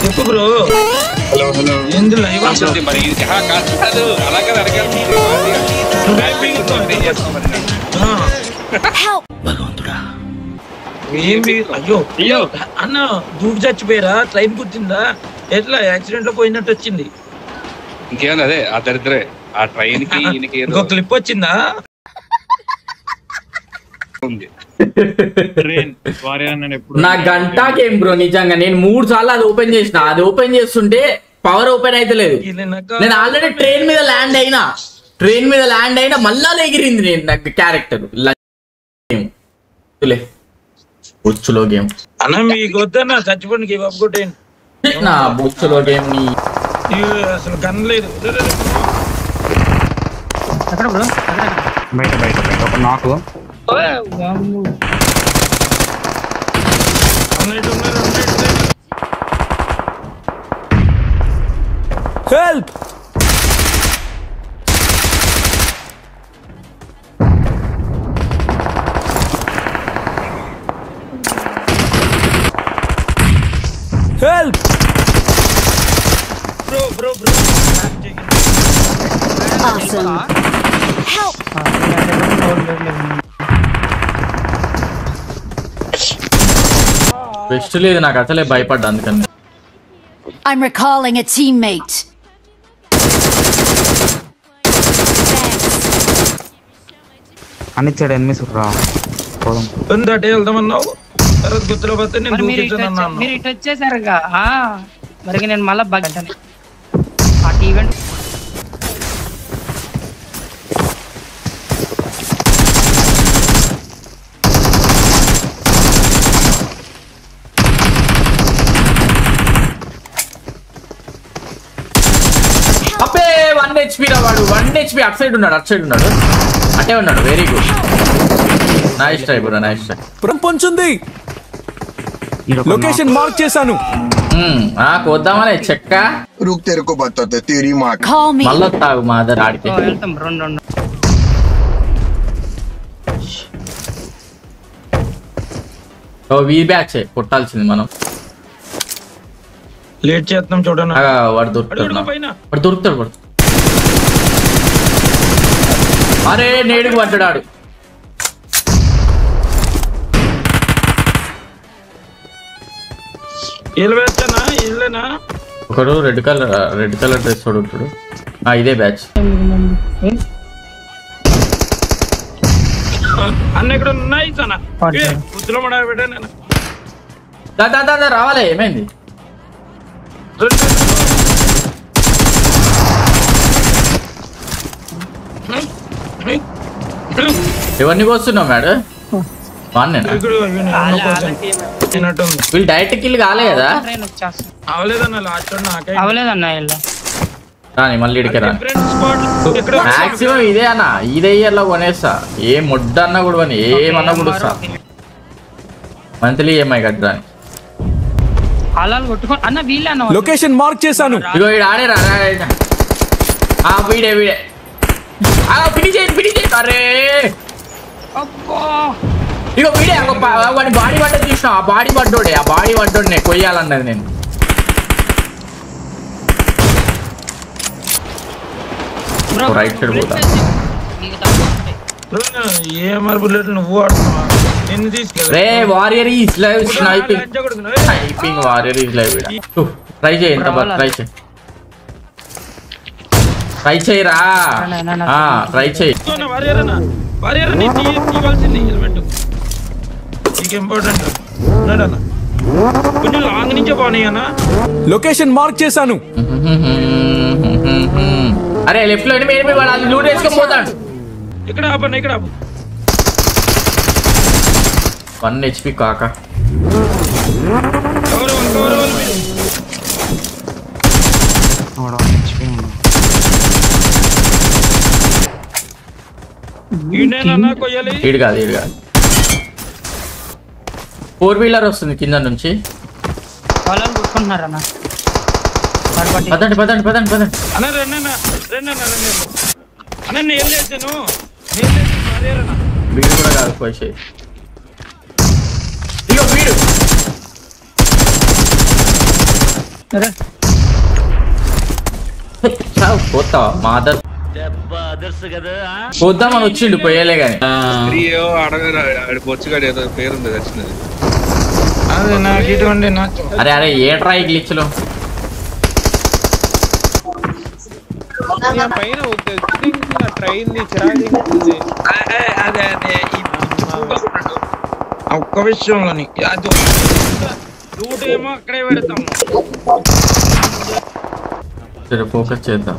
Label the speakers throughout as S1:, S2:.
S1: చెప్పు bro.
S2: Hello hello
S1: ఏంది live
S2: మరి కాదు అలాగే అడగాలి.
S3: భగవంతుడా
S1: అయ్యో అయ్యో అన్న దూకి చచ్చిపోయారా? ట్రైన్ గుర్తిందా? ఎట్లా యాక్సిడెంట్ లో పోయినట్టు వచ్చింది?
S2: ఇంకేమన్నా అదే ఆ దరిద్రే ఆ ట్రైన్ కి
S1: ఇంకో క్లిప్ వచ్చిందా?
S4: నా గంట గేమ్ బ్రో నిజంగా నేను 3 సార్లు అది ఓపెన్ చేసిన. అది ఓపెన్ చేస్తుంటే పవర్ ఓపెన్ అయితే లేదు. నేను ఆల్రెడీ ట్రైన్ మీద ల్యాండ్ అయినా మళ్ళా ఎగిరింది నేను నాకు క్యారెక్టర్ బొచ్చులో గేమ్
S1: అన్న మీకు వద్దన్నా చచ్చిపోండి గివ్ అప్ కొట్టేయండి.
S4: నా బొచ్చులో గేమ్ ని
S1: అసలు గన్ లేదు.
S5: బయట బయట బయట ఒక నాకు
S6: help help
S1: bro
S3: awesome help
S4: best లేదు నాకు అసలే భయపడ్డా అందుకని.
S3: I'm recalling a teammate.
S5: అన్నిచ్చాడు ఎనిమిది రా
S1: అంటే వెళ్దామన్నావు తర్వాత గుర్తులో పోతే నేను దూకించాను.
S7: మీరు ఇటు వచ్చేసారుగా మరి నేను మళ్ళీ బాగుంటాను ఆ ఈవెంట్.
S4: అబ్బే 1 HP రా వాడు. 1 HP అటు సైడ్ ఉన్నాడు అటే ఉన్నాడు. Very good nice try bro nice try.
S6: పొంచుంది లొకేషన్ మార్క్ చేశాను.
S4: వద్దామనే చెక్క
S8: रुक तेरे को बताते तेरी माँ
S3: Call me.
S4: మళ్ళీ వస్తావు మా దగ్గర ఆడితే.
S7: వెళ్తాం రెండు
S4: వీ బ్యాచ్ కొట్టాల్సింది మనం.
S1: లేట్ చేద్దాం చూడండి.
S4: వాడు దొరుకుతాడు. అరే నేడుకు పడ్డాడు. ఒకడు రెడ్ కలర్ డ్రెస్ ఉంటాడు. ఇదే బ్యాచ్.
S1: అన్న ఇక్కడ ఉన్నాయి
S4: రావాలి. ఏమైంది? ఎవరిని కోస్తున్నావు మేడం? వీళ్ళు డైరెక్ట్ కిల్ కాలే కదా? రాని మళ్ళీ ఇడికి రాని. మాక్సిమం ఇదే అన్న ఇదే ఇయర్లో కొనేస్తా. ఏ ముడ్డ అన్నా కూడా కొని ఏమన్నా కూడా మంత్లీ EMI కట్టరాని.
S6: లొకేషన్ మార్క్ చేశాను.
S4: ఇగో వీడు ఆడేరా వీడే ఫినిష్ అరే ఇగో వీడే వాడి బాడీ పడ్డది చూసిన. ఆ బాడీ పడ్డోడే కొయ్యాలన్నది నేను. రైట్ సైడ్ పోతా.
S1: నువ్వు
S4: రే warrior is live sniping warrior is live. Try చేయి ఎంత ట్రై చేయరా ట్రై చేయి.
S1: కొంచెం లాంగ్ నుంచే బాగున్నాయి అన్న.
S6: లొకేషన్ మార్క్ చేశాను.
S4: అరే లెఫ్ట్ లో వాడు లూట్ వేసుకొని
S1: ఇక్కడ ఆపన్న ఇక్కడ
S4: 1 HP కాక. ఈడు కాదు 4-wheeler వస్తుంది కింద నుంచి. పదండి వీడు కూడా కాదు పోయి. ఇగో వీడు పోతావా మాదర్ పోద్దామని వచ్చిండు పోయలే గాని
S2: బొచ్చుగాడు ఏదో పేరుంది వచ్చినది.
S1: అదే నాకు ఇటువంటి నాకు
S4: అరే అరే ఏట్రా ఈ గ్లిచ్లు
S5: పైన ట్రైన్ చిరాకు.
S1: అదే ఒక్క విషయంలోని అది రూట్ ఏమో అక్కడే పెడతాము.
S4: సరే ఫోకస్ చేద్దాం.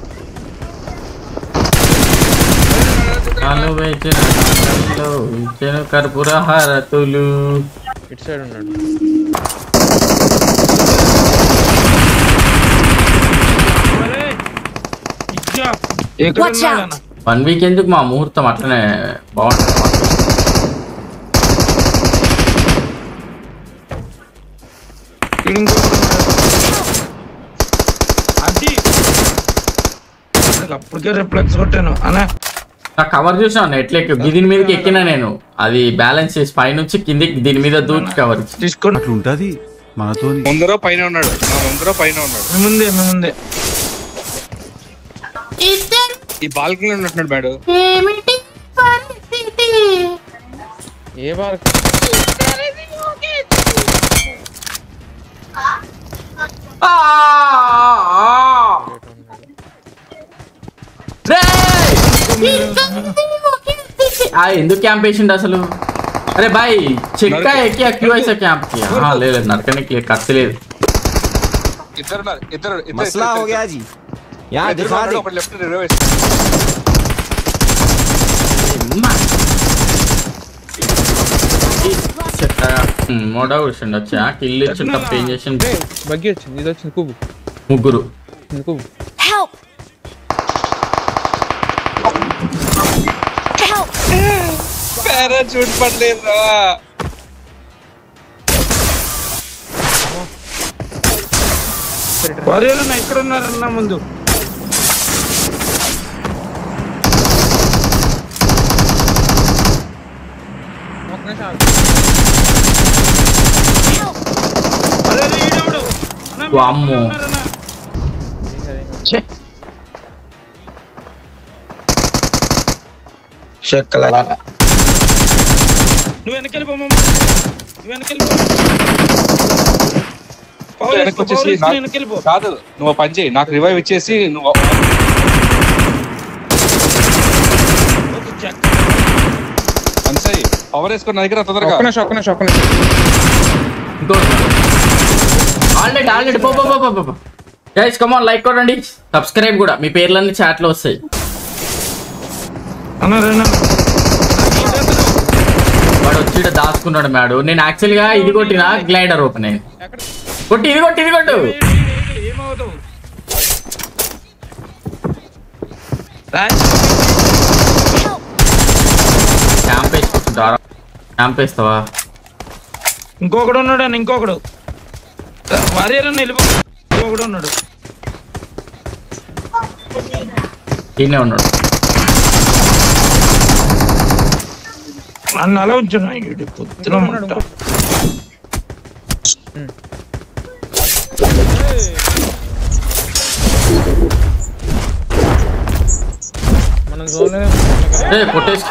S4: కర్పూర హారతులు
S5: ఇటు సైడ్ ఉన్నాడు.
S3: Watch out!
S4: 1 వీక్ ఎందుకు మా ముహూర్తం అట్లనే బాగుంటుంది.
S1: అది అప్పటికే రిఫ్లెక్స్ కొట్టాను అనా.
S4: నా కవర్ చూసాను ఎట్లెక్కి దీని మీదకి ఎక్కినా నేను. అది బ్యాలెన్స్ చేసి పైనుంచి కిందికి దీని మీద దూకి కవర్
S1: తీసుకోండి.
S6: అట్లుంటది మనతో.
S2: ముందరో పైన ఉన్నాడు.
S1: ముందే
S2: ఈ బాల్కనీ ఉన్నట్టున్నాడు మేడం.
S5: ఏ బార్
S4: ఎందుకు క్యాంప్ వేసిండు అసలు? అరే బాయ్ చెక్క ఎక్కి క్యూ అయితే క్యాంప్ కి లేదు నరకనికి ఖర్చు లేదు.
S6: మసలా హో గయా జీ. యా దిఖా దే.
S2: Left reverse.
S4: మోడా కూర్చుండి వచ్చా కిల్లు ఇచ్చి తప్ప ఏం చేసిండు.
S5: బగ్గి వచ్చింది. ఇది వచ్చింది కుబు.
S4: ముగ్గురు
S3: Help! Help!
S2: పారాచూట్ పడలేదురా.
S1: వారేళ్ళు ఎక్కడ ఉన్నారన్నా ముందు.
S4: అమ్మో
S1: చెక్కలాగా నువ్వు వెనకెళ్ళిపోమ్మా. వెనకెళ్ళిపో.
S2: కాదు నువ్వు పని చేయి, నాకు రివైవ్ ఇచ్చేసి నువ్వు పవర్ వేసుకుని నా దగ్గర తొందరగా.
S4: Already guys come on like కొట్టండి, సబ్స్క్రైబ్ కూడా. మీ పేర్లన్నీ చాట్ లో వస్తాయి. వాడు వచ్చి దాచుకున్నాడు మేడు. నేను యాక్చువల్ గా ఇది కొట్టిన గ్లైడర్ ఓపెన్ అయింది. కొట్టి ఇది కొట్టు క్యాంప్ వేసుకుంటారా? క్యాంప్ వేస్తావా?
S1: ఇంకొకడు ఉన్నాడు అని ఇంకొకడు వారియరన్న వెళ్ళిపో. ఇంకొకడు ఉన్నాడు
S4: ఈయనే ఉన్నాడు.
S1: నన్ను అలా ఉంచున్నా పొద్దున
S5: మనం చూడలేదు.
S4: కొట్టేసి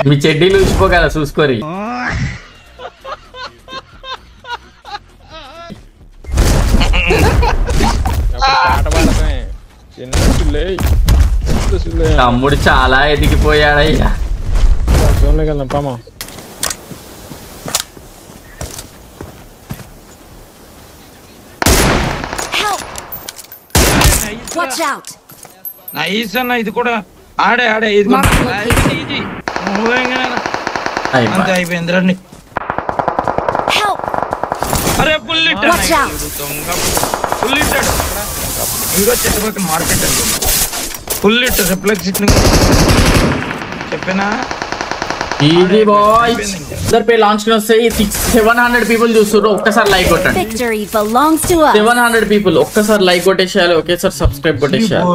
S4: మీ చెడ్డీలు చూసిపోగల చూసుకోరి. తమ్ముడు చాలా ఎదిగిపోయాడయ్యా.
S5: చూడలేగలం పామా.
S3: Watch out!
S1: నైస్ అన్న. ఇది కూడా ఆడే ఇది ఇది అంతే అయిపోయింది. రండి.
S3: Help!
S1: అరే full litre
S3: Watch out!
S1: Full litre ఇంకో చెట్టు పక్కన మార్కెట్ అండి. ఫుల్ లిటర్ రిఫ్లెక్స్ చెప్పినా
S4: ఈజీ బాయ్స్. అందరి పేరు లాంచ్ కి వస్తాయి. 700 పీపుల్ చూస్తున్నారు. ఒక్కసారి లైక్ కొట్టండి.
S3: Victory belongs to us.
S4: 700 people ఒక్కసారి లైక్ కొట్టేసేయాలి. ఒకేసారి సబ్స్క్రైబ్ కొట్టేసేయాలి.